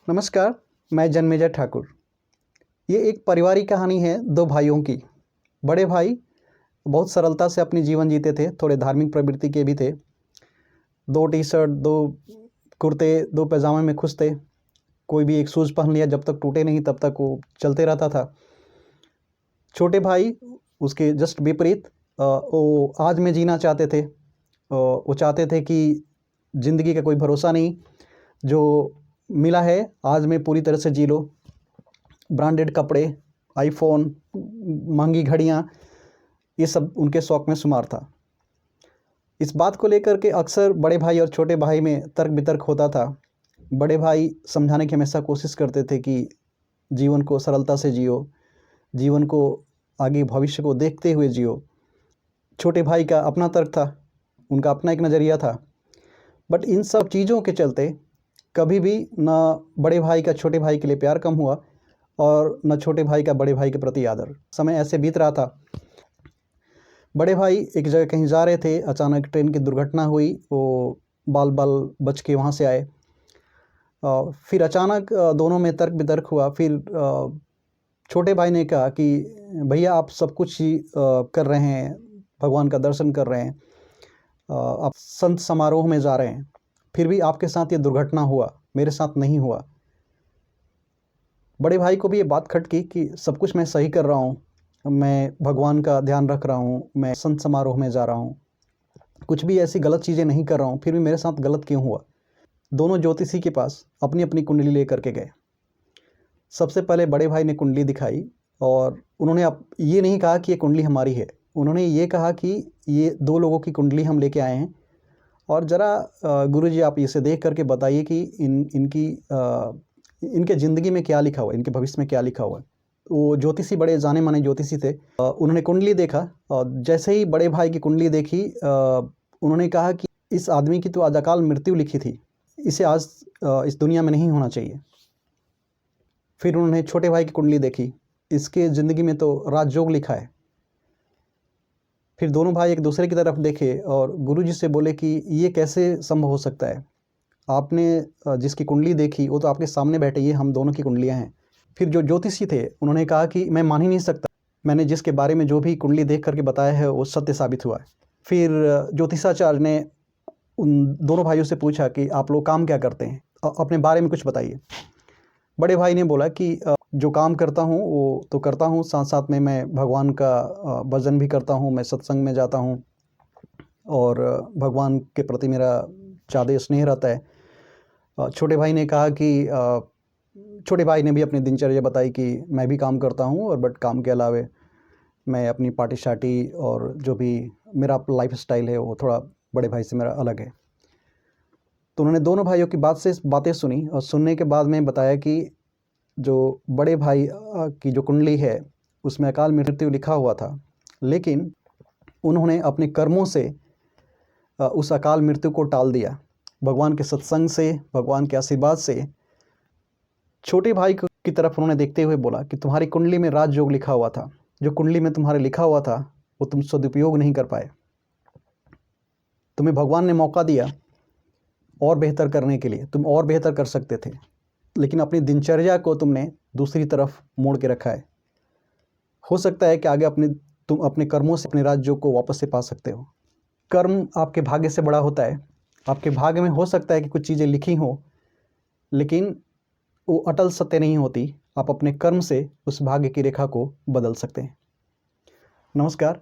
नमस्कार, मैं जन्मेजय ठाकुर। ये एक पारिवारिक कहानी है दो भाइयों की। बड़े भाई बहुत सरलता से अपनी जीवन जीते थे, थोड़े धार्मिक प्रवृत्ति के भी थे। 2 टी-शर्ट, 2 कुर्ते, 2 पैजामे में खुश थे। कोई भी एक शूज़ पहन लिया, जब तक टूटे नहीं तब तक वो चलते रहता था। छोटे भाई उसके जस्ट विपरीत वो आज में जीना चाहते थे। वो चाहते थे कि ज़िंदगी का कोई भरोसा नहीं, जो मिला है आज में पूरी तरह से जी लो। ब्रांडेड कपड़े, आईफ़ोन, महंगी घड़ियाँ, ये सब उनके शौक़ में शुमार था। इस बात को लेकर के अक्सर बड़े भाई और छोटे भाई में तर्क वितर्क होता था। बड़े भाई समझाने की हमेशा कोशिश करते थे कि जीवन को सरलता से जियो, जीवन को आगे भविष्य को देखते हुए जियो। छोटे भाई का अपना तर्क था, उनका अपना एक नज़रिया था। बट इन सब चीज़ों के चलते कभी भी ना बड़े भाई का छोटे भाई के लिए प्यार कम हुआ और न छोटे भाई का बड़े भाई के प्रति आदर। समय ऐसे बीत रहा था। बड़े भाई एक जगह कहीं जा रहे थे, अचानक ट्रेन की दुर्घटना हुई। वो बाल बच के वहाँ से आए। फिर अचानक दोनों में तर्क वितर्क हुआ। फिर छोटे भाई ने कहा कि भैया आप सब कुछ ही कर रहे हैं, भगवान का दर्शन कर रहे हैं, आप संत समारोह में जा रहे हैं, फिर भी आपके साथ ये दुर्घटना हुआ, मेरे साथ नहीं हुआ। बड़े भाई को भी ये बात खटकी कि सब कुछ मैं सही कर रहा हूँ, मैं भगवान का ध्यान रख रहा हूँ, मैं संत समारोह में जा रहा हूँ, कुछ भी ऐसी गलत चीज़ें नहीं कर रहा हूँ, फिर भी मेरे साथ गलत क्यों हुआ। दोनों ज्योतिषी के पास अपनी अपनी कुंडली लेकर के गए। सबसे पहले बड़े भाई ने कुंडली दिखाई और उन्होंने अब ये नहीं कहा कि ये कुंडली हमारी है, उन्होंने ये कहा कि ये 2 लोगों की कुंडली हम लेके आए हैं और ज़रा गुरुजी आप इसे देख करके बताइए कि इनके ज़िंदगी में क्या लिखा हुआ है, इनके भविष्य में क्या लिखा हुआ है। वो ज्योतिषी बड़े जाने माने ज्योतिषी थे। उन्होंने कुंडली देखा और जैसे ही बड़े भाई की कुंडली देखी, उन्होंने कहा कि इस आदमी की तो आज अकाल मृत्यु लिखी थी, इसे आज इस दुनिया में नहीं होना चाहिए। फिर उन्होंने छोटे भाई की कुंडली देखी, इसके ज़िंदगी में तो राजयोग लिखा है। फिर दोनों भाई एक दूसरे की तरफ देखे और गुरुजी से बोले कि ये कैसे संभव हो सकता है, आपने जिसकी कुंडली देखी वो तो आपके सामने बैठे, ये हम दोनों की कुंडलियां हैं। फिर जो ज्योतिषी थे उन्होंने कहा कि मैं मान ही नहीं सकता, मैंने जिसके बारे में जो भी कुंडली देख करके बताया है वो सत्य साबित हुआ है। फिर ज्योतिषाचार्य ने उन दोनों भाइयों से पूछा कि आप लोग काम क्या करते हैं, अपने बारे में कुछ बताइए। बड़े भाई ने बोला कि जो काम करता हूँ वो तो करता हूँ, साथ साथ में मैं भगवान का भजन भी करता हूँ, मैं सत्संग में जाता हूँ और भगवान के प्रति मेरा ज़्यादा स्नेह रहता है। छोटे भाई ने कहा कि छोटे भाई ने भी अपनी दिनचर्या बताई कि मैं भी काम करता हूँ और बट काम के अलावे मैं अपनी पार्टी शार्टी और जो भी मेरा लाइफ स्टाइल है वो थोड़ा बड़े भाई से मेरा अलग है। तो उन्होंने दोनों भाइयों की बातें सुनी और सुनने के बाद में बताया कि जो बड़े भाई की जो कुंडली है उसमें अकाल मृत्यु लिखा हुआ था, लेकिन उन्होंने अपने कर्मों से उस अकाल मृत्यु को टाल दिया। भगवान के सत्संग से, भगवान के आशीर्वाद से छोटे भाई की तरफ उन्होंने देखते हुए बोला कि तुम्हारी कुंडली में राजयोग लिखा हुआ था, जो कुंडली में तुम्हारे लिखा हुआ था वो तुम सदुपयोग नहीं कर पाए। तुम्हें भगवान ने मौका दिया और बेहतर करने के लिए, तुम और बेहतर कर सकते थे, लेकिन अपनी दिनचर्या को तुमने दूसरी तरफ मोड़ के रखा है। हो सकता है कि आगे तुम अपने कर्मों से अपने राजयोग को वापस से पा सकते हो। कर्म आपके भाग्य से बड़ा होता है। आपके भाग्य में हो सकता है कि कुछ चीज़ें लिखी हों, लेकिन वो अटल सत्य नहीं होती। आप अपने कर्म से उस भाग्य की रेखा को बदल सकते हैं। नमस्कार,